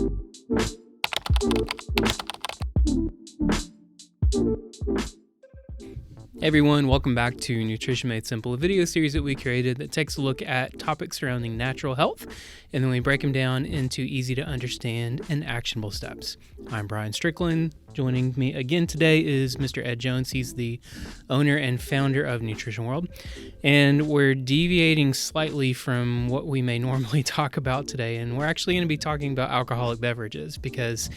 Hey everyone, welcome back to Nutrition Made Simple, a video series that we created that takes a look at topics surrounding natural health, and then we break them down into easy to understand and actionable steps. I'm Brian Strickland. Joining me again today is Mr. Ed Jones. He's the owner and founder of Nutrition World, and we're deviating slightly from what we may normally talk about today, and we're actually going to be talking about alcoholic beverages because,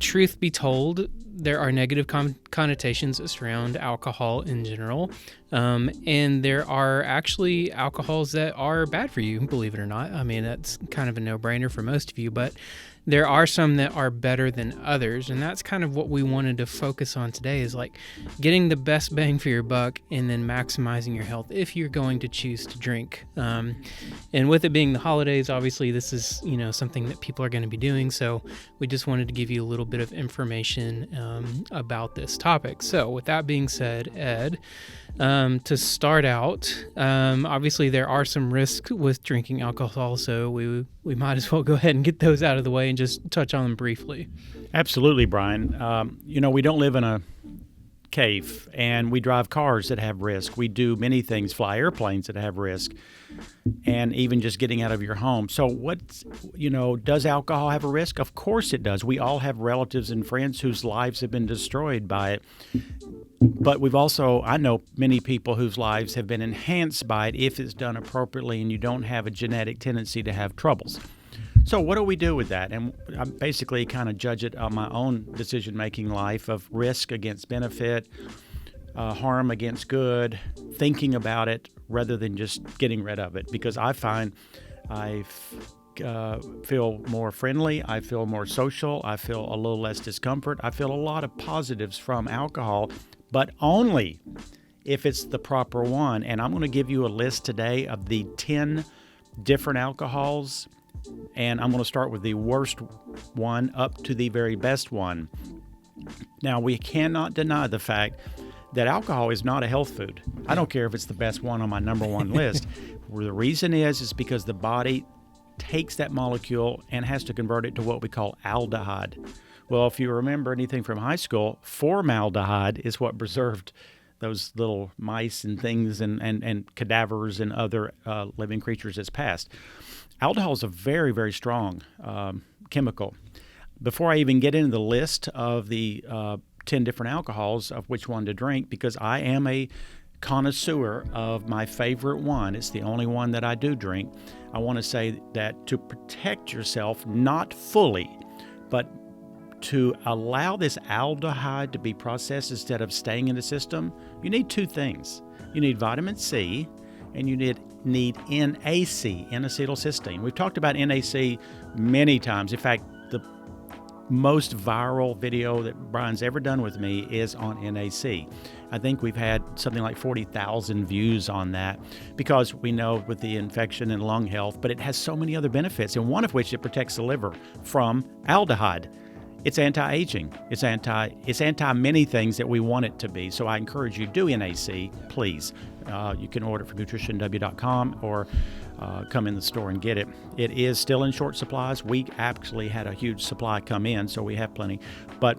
truth be told, there are negative connotations that surround alcohol in general, and there are actually alcohols that are bad for you, believe it or not. I mean, that's kind of a no-brainer for most of you, but there are some that are better than others, and that's kind of what we wanted to focus on today, is like getting the best bang for your buck and then maximizing your health if you're going to choose to drink. And with it being the holidays, obviously this is, something that people are going to be doing, so we just wanted to give you a little bit of information about this topic. So with that being said, Ed, to start out, obviously there are some risks with drinking alcohol, so we might as well go ahead and get those out of the way and just touch on them briefly. Absolutely, Brian. We don't live in a cave, and we drive cars that have risk. We do many things, fly airplanes that have risk, and even just getting out of your home. So does alcohol have a risk? Of course it does. We all have relatives and friends whose lives have been destroyed by it. But I know many people whose lives have been enhanced by it if it's done appropriately and you don't have a genetic tendency to have troubles. So what do we do with that? And I basically kind of judge it on my own decision-making life of risk against benefit, harm against good, thinking about it rather than just getting rid of it. Because I find I feel more friendly, I feel more social, I feel a little less discomfort, I feel a lot of positives from alcohol, but only if it's the proper one. And I'm going to give you a list today of the 10 different alcohols, and I'm going to start with the worst one up to the very best one. Now, we cannot deny the fact that alcohol is not a health food. I don't care if it's the best one on my number one list. The reason is because the body takes that molecule and has to convert it to what we call aldehyde. Well, if you remember anything from high school, formaldehyde is what preserved those little mice and things and cadavers and other living creatures as past. Alcohol is a very, very strong chemical. Before I even get into the list of the 10 different alcohols of which one to drink, because I am a connoisseur of my favorite one, it's the only one that I do drink, I want to say that to protect yourself, not fully, but to allow this aldehyde to be processed instead of staying in the system, you need two things. You need vitamin C, and you need NAC, N-acetylcysteine. We've talked about NAC many times. In fact, the most viral video that Brian's ever done with me is on NAC. I think we've had something like 40,000 views on that because we know with the infection and lung health, but it has so many other benefits, and one of which it protects the liver from aldehyde. It's anti-aging. It's anti many things that we want it to be. So I encourage you, do NAC, please. You can order it from nutritionw.com or come in the store and get it. It is still in short supplies. We actually had a huge supply come in, so we have plenty. But,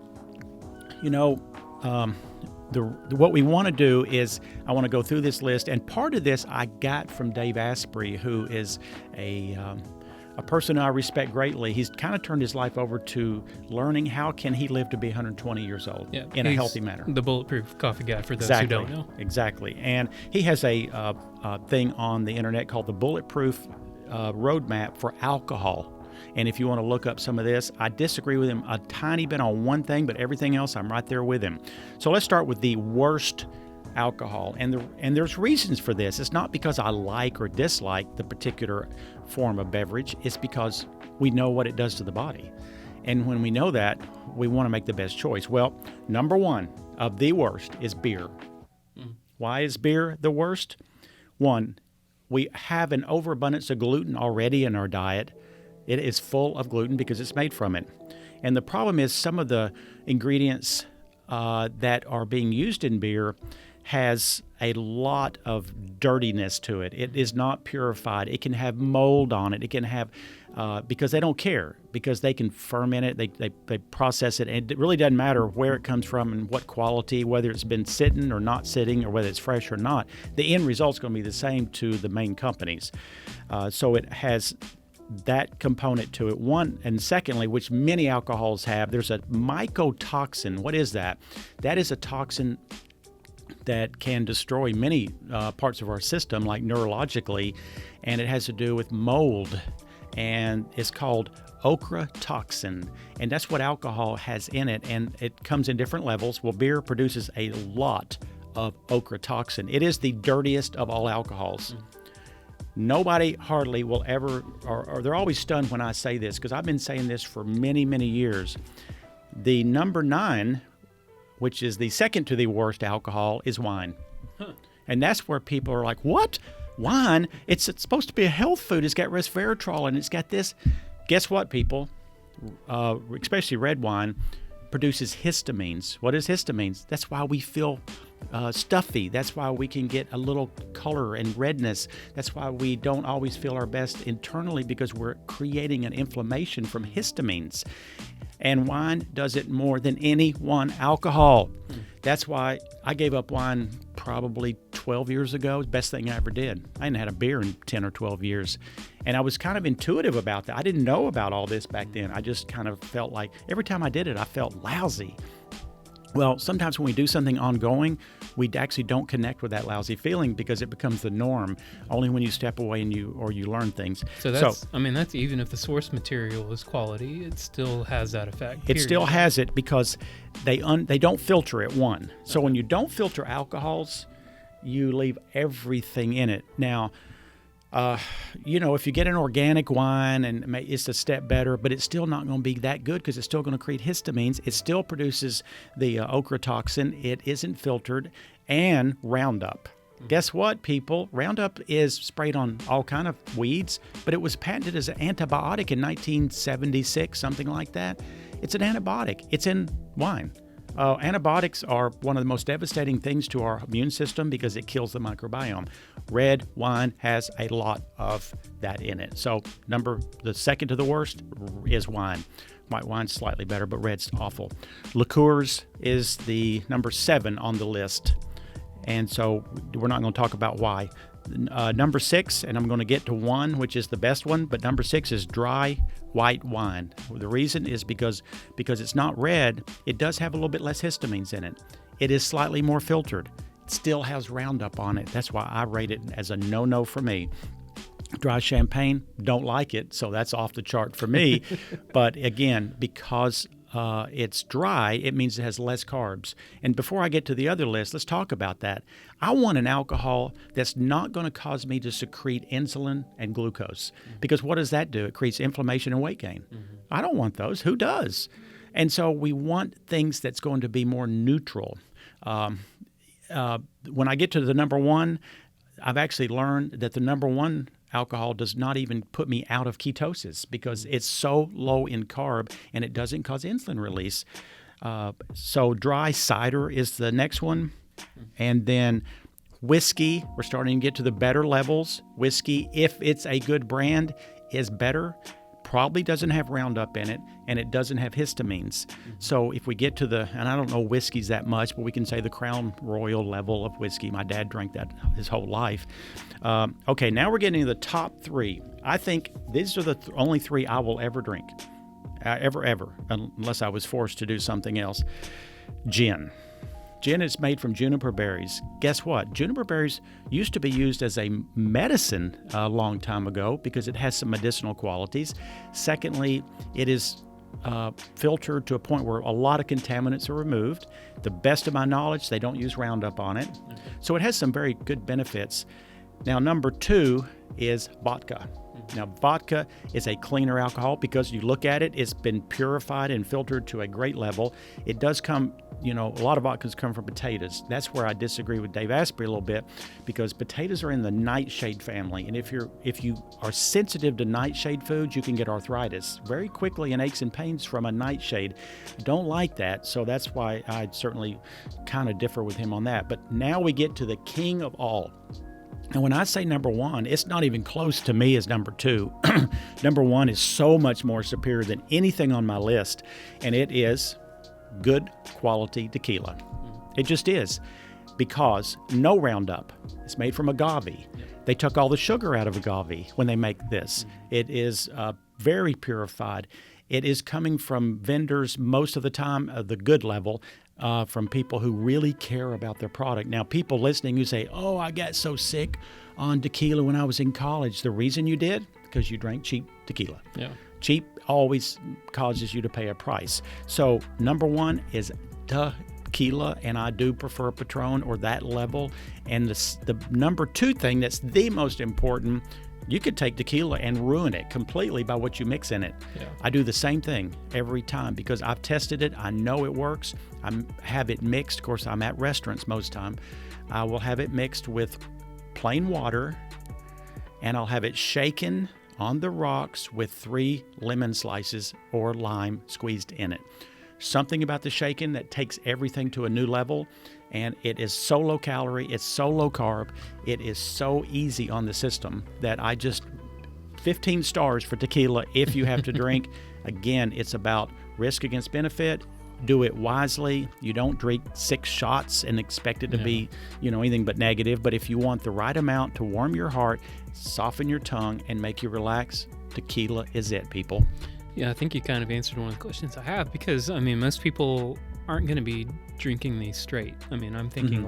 what we want to do is I want to go through this list. And part of this I got from Dave Asprey, who is a person I respect greatly. He's kind of turned his life over to learning how can he live to be 120 years old in a healthy manner. The bulletproof coffee guy, for those who don't know. Exactly. And he has a thing on the internet called the Bulletproof Roadmap for Alcohol. And if you want to look up some of this, I disagree with him a tiny bit on one thing, but everything else I'm right there with him. So let's start with the worst alcohol, and there's reasons for this. It's not because I like or dislike the particular form of beverage. It's because we know what it does to the body, and when we know that, we want to make the best choice. Well, number one of the worst is beer. Why is beer the worst? One, we have an overabundance of gluten already in our diet. It is full of gluten because it's made from it, and the problem is some of the ingredients that are being used in beer has a lot of dirtiness to it. It is not purified. It can have mold on it. It can have, because they don't care, because they can ferment it, they process it, and it really doesn't matter where it comes from and what quality, whether it's been sitting or not sitting, or whether it's fresh or not. The end result's going to be the same to the main companies. So it has that component to it. One, and secondly, which many alcohols have, there's a mycotoxin. What is that? That is a toxin that can destroy many parts of our system, like neurologically, and it has to do with mold, and it's called ochratoxin, and that's what alcohol has in it, and it comes in different levels. Well, beer produces a lot of ochratoxin. It is the dirtiest of all alcohols. Nobody hardly will ever, or they're always stunned when I say this, because I've been saying this for many, many years. The number 9, which is the second to the worst alcohol, is wine. And that's where people are like, what? Wine? It's supposed to be a health food. It's got resveratrol and it's got this. Guess what, people? Especially red wine produces histamines. What is histamines? That's why we feel stuffy. That's why we can get a little color and redness. That's why we don't always feel our best internally, because we're creating an inflammation from histamines. And wine does it more than any one alcohol. That's why I gave up wine probably 12 years ago. Best thing I ever did. I hadn't had a beer in 10 or 12 years. And I was kind of intuitive about that. I didn't know about all this back then. I just kind of felt like every time I did it, I felt lousy. Well, sometimes when we do something ongoing, we actually don't connect with that lousy feeling, because it becomes the norm only when you step away and you learn things. So that's even if the source material is quality, it still has that effect. It still has it, because they don't filter it, one. So when you don't filter alcohols, you leave everything in it. Now, if you get an organic wine, and it's a step better, but it's still not going to be that good, because it's still going to create histamines. It still produces the ochratoxin. It isn't filtered, and Roundup. Guess what, people? Roundup is sprayed on all kind of weeds, but it was patented as an antibiotic in 1976, something like that. It's an antibiotic. It's in wine. Antibiotics are one of the most devastating things to our immune system, because it kills the microbiome. Red wine has a lot of that in it. So the second to the worst is wine. White wine's slightly better, but red's awful. Liqueurs is the number 7 on the list. And so we're not going to talk about why. Number 6, and I'm going to get to 1, which is the best one, but number 6 is dry white wine. The reason is because it's not red, it does have a little bit less histamines in it. It is slightly more filtered. It still has Roundup on it. That's why I rate it as a no-no for me. Dry champagne, don't like it, so that's off the chart for me. But again, because it's dry, it means it has less carbs. And before I get to the other list, let's talk about that. I want an alcohol that's not going to cause me to secrete insulin and glucose, because what does that do? It creates inflammation and weight gain. I don't want those. Who does? And so we want things that's going to be more neutral. When I get to the number 1, I've actually learned that the number 1 alcohol does not even put me out of ketosis, because it's so low in carb and it doesn't cause insulin release. So dry cider is the next one. And then whiskey, we're starting to get to the better levels. Whiskey, if it's a good brand, is better. Probably doesn't have Roundup in it, and it doesn't have histamines. So if we get to and I don't know whiskeys that much, but we can say the Crown Royal level of whiskey. My dad drank that his whole life. Okay, now we're getting to the top 3. I think these are the only 3 I will ever drink, ever, unless I was forced to do something else. Gin. Gin is made from juniper berries. Guess what? Juniper berries used to be used as a medicine a long time ago, because it has some medicinal qualities. Secondly, it is filtered to a point where a lot of contaminants are removed. The best of my knowledge, they don't use Roundup on it. Okay. So it has some very good benefits. Now, number 2 is vodka. Now, vodka is a cleaner alcohol, because you look at it, it's been purified and filtered to a great level. It does come a lot of vodkas come from potatoes. That's where I disagree with Dave Asprey a little bit, because potatoes are in the nightshade family. And if you are sensitive to nightshade foods, you can get arthritis very quickly and aches and pains from a nightshade. Don't like that. So that's why I certainly kind of differ with him on that. But now we get to the king of all. And when I say number one, it's not even close to me as number two. Number one is so much more superior than anything on my list, and it is good quality tequila. It just is, because no Roundup. It's made from agave. They took all the sugar out of agave when they make this. It is very purified. It is coming from vendors most of the time, the good level, from people who really care about their product. Now, people listening who say, oh, I got so sick on tequila when I was in college. The reason you did? Because you drank cheap tequila. Yeah. Cheap always causes you to pay a price. So number one is tequila, and I do prefer Patron or that level. And the number two thing that's the most important, you could take tequila and ruin it completely by what you mix in it. Yeah. I do the same thing every time because I've tested it. I know it works. I have it mixed. Of course, I'm at restaurants most time. I will have it mixed with plain water, and I'll have it shaken on the rocks with 3 lemon slices or lime squeezed in it. Something about the shaken that takes everything to a new level. And it is so low calorie, it's so low carb, it is so easy on the system that 15 stars for tequila if you have to drink. Again, it's about risk against benefit. Do it wisely. You don't drink 6 shots and expect it to be, anything but negative. But if you want the right amount to warm your heart, soften your tongue, and make you relax, tequila is it, people. Yeah, I think you kind of answered one of the questions I have, because, most people aren't going to be drinking these straight. I'm thinking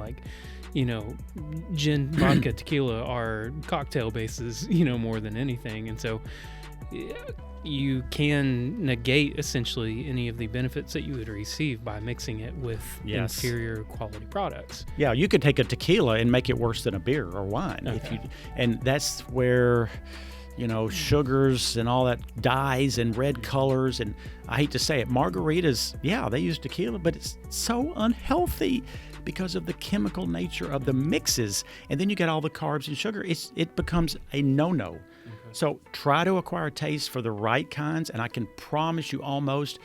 gin, vodka, tequila are cocktail bases, more than anything. And so you can negate essentially any of the benefits that you would receive by mixing it with inferior quality products. Yeah, you could take a tequila and make it worse than a beer or wine. Okay. And that's where sugars and all that dyes and red colors. And I hate to say it, margaritas, they use tequila, but it's so unhealthy because of the chemical nature of the mixes. And then you get all the carbs and sugar. It becomes a no-no. Okay. So try to acquire a taste for the right kinds. And I can promise you, almost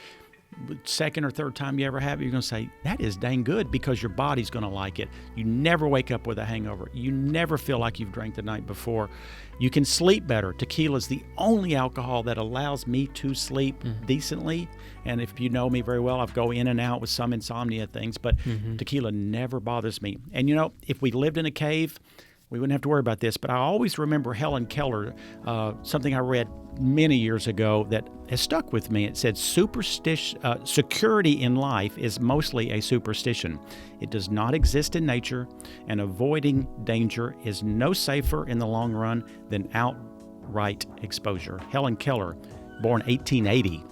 second or third time you ever have it, you're going to say, that is dang good, because your body's going to like it. You never wake up with a hangover. You never feel like you've drank the night before. You can sleep better. Tequila is the only alcohol that allows me to sleep decently. And if you know me very well, I go in and out with some insomnia things, but tequila never bothers me. And if we lived in a cave, we wouldn't have to worry about this. But I always remember Helen Keller, something I read many years ago that has stuck with me. It said, security in life is mostly a superstition. It does not exist in nature, and avoiding danger is no safer in the long run than outright exposure. Helen Keller, born 1880.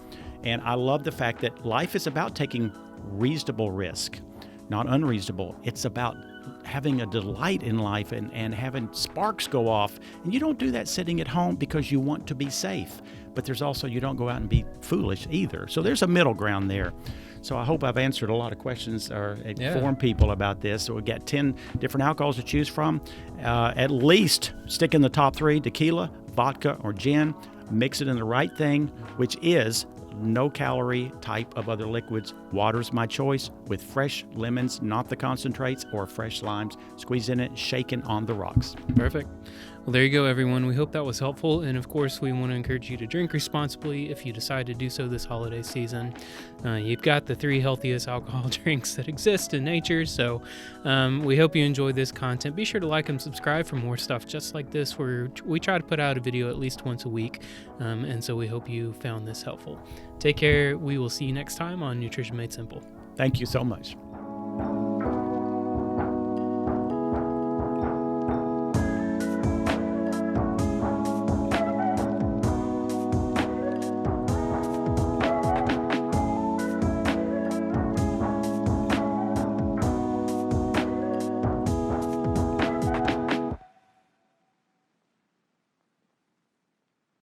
And I love the fact that life is about taking reasonable risk, not unreasonable. It's about having a delight in life and having sparks go off. And you don't do that sitting at home because you want to be safe. But there's also, you don't go out and be foolish either. So there's a middle ground there. So I hope I've answered a lot of questions or informed people about this. So we've got 10 different alcohols to choose from. At least stick in the top 3, tequila, vodka, or gin. Mix it in the right thing, which is no calorie type of other liquids. Water's my choice, with fresh lemons, not the concentrates, or fresh limes. Squeeze in it, shaken on the rocks. Perfect. Well, there you go, everyone. We hope that was helpful. And of course, we want to encourage you to drink responsibly if you decide to do so this holiday season. You've got the 3 healthiest alcohol drinks that exist in nature. So we hope you enjoyed this content. Be sure to like and subscribe for more stuff just like this, where we try to put out a video at least once a week. And so we hope you found this helpful. Take care. We will see you next time on Nutrition Made Simple. Thank you so much.